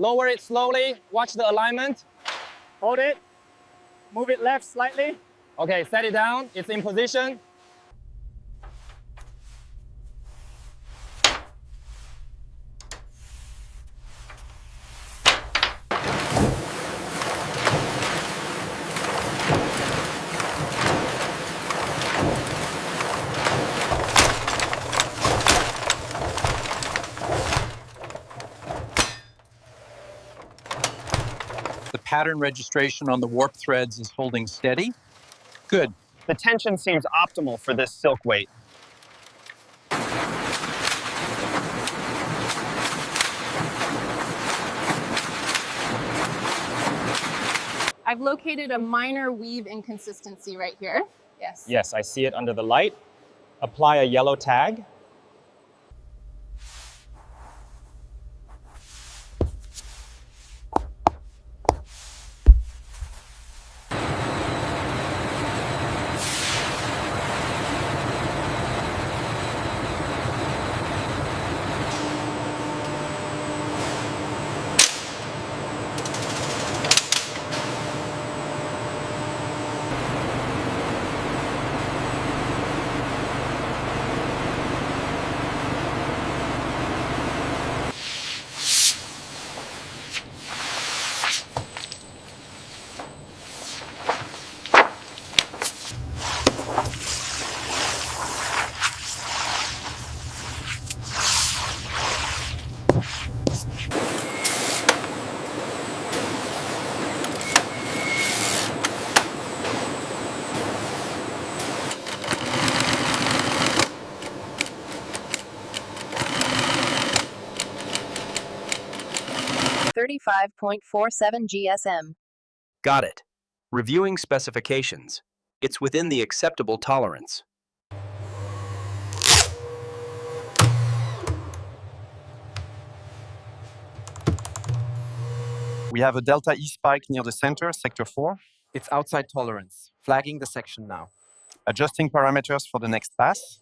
Lower it slowly. Watch the alignment. Hold it. Move it left slightly. Okay, set it down. It's in position. The pattern registration on the warp threads is holding steady. Good. The tension seems optimal for this silk weight. I've located a minor weave inconsistency right here. Yes. Yes, I see it under the light. Apply a yellow tag. GSM. Got it. Reviewing specifications. It's within the acceptable tolerance. We have a delta E spike near the center, sector 4. It's outside tolerance. Flagging the section now. Adjusting parameters for the next pass.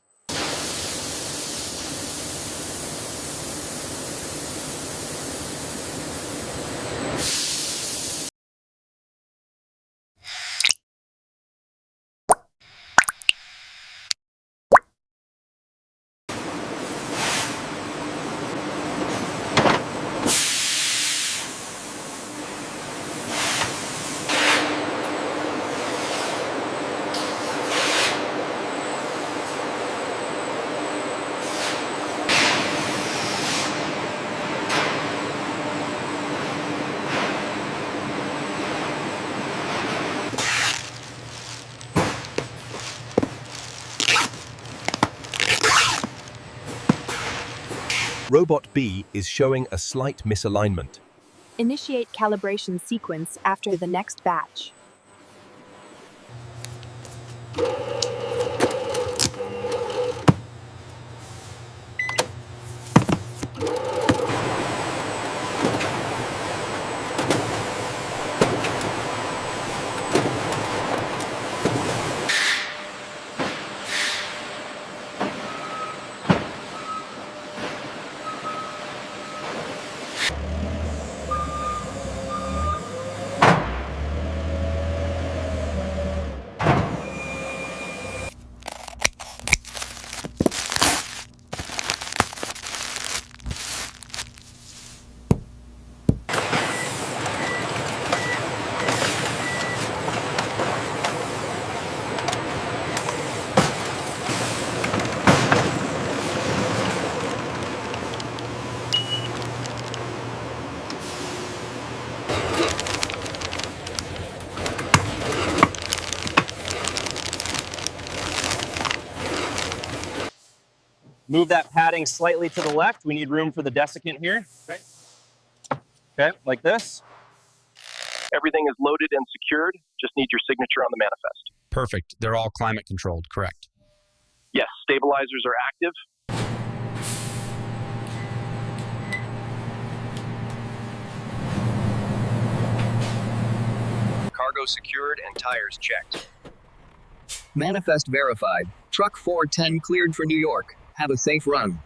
Robot B is showing a slight misalignment. Initiate calibration sequence after the next batch. Move that padding slightly to the left. We need room for the desiccant here. Okay, like this. Everything is loaded and secured. Just need your signature on the manifest. Perfect. They're all climate controlled, correct? Yes, stabilizers are active. Cargo secured and tires checked. Manifest verified. Truck 410 cleared for New York. Have a safe run.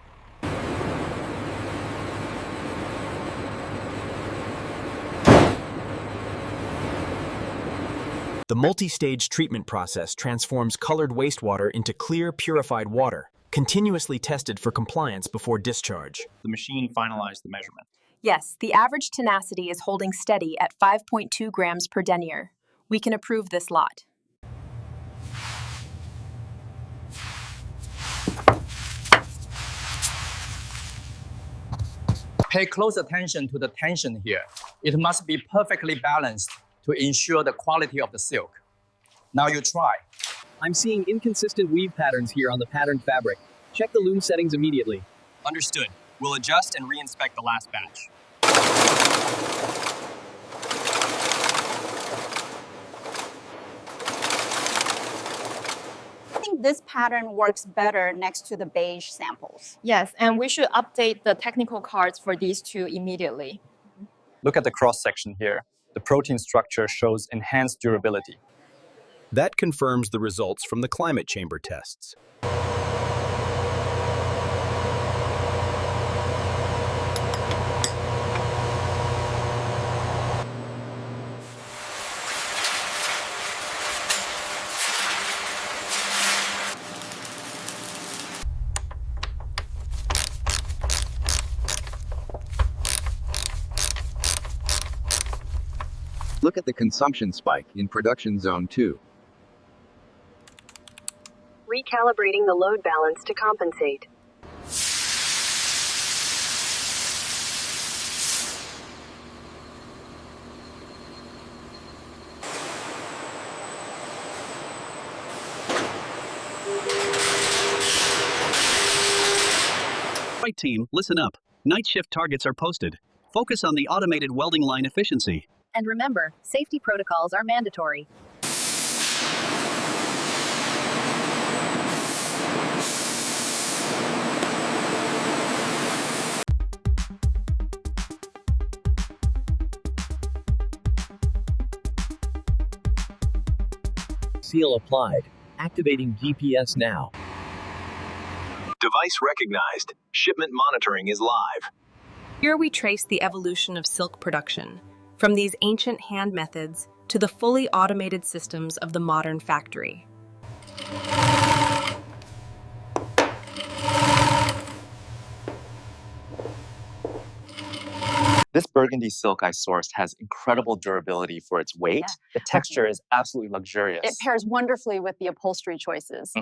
The multi-stage treatment process transforms colored wastewater into clear, purified water, continuously tested for compliance before discharge. The machine finalized the measurement. Yes, the average tenacity is holding steady at 5.2 grams per denier. We can approve this lot. Pay close attention to the tension here. It must be perfectly balanced to ensure the quality of the silk. Now you try. I'm seeing inconsistent weave patterns here on the patterned fabric. Check the loom settings immediately. Understood. We'll adjust and re-inspect the last batch. I think this pattern works better next to the beige samples. Yes, and we should update the technical cards for these two immediately. Look at the cross-section here. The protein structure shows enhanced durability. That confirms the results from the climate chamber tests. Look at the consumption spike in production zone 2. Recalibrating the load balance to compensate. Right team, listen up. Night shift targets are posted. Focus on the automated welding line efficiency. And remember, safety protocols are mandatory. Seal applied. Activating GPS now. Device recognized. Shipment monitoring is live. Here we trace the evolution of silk production, from these ancient hand methods to the fully automated systems of the modern factory. This burgundy silk I sourced has incredible durability for its weight. The texture is absolutely luxurious. It pairs wonderfully with the upholstery choices.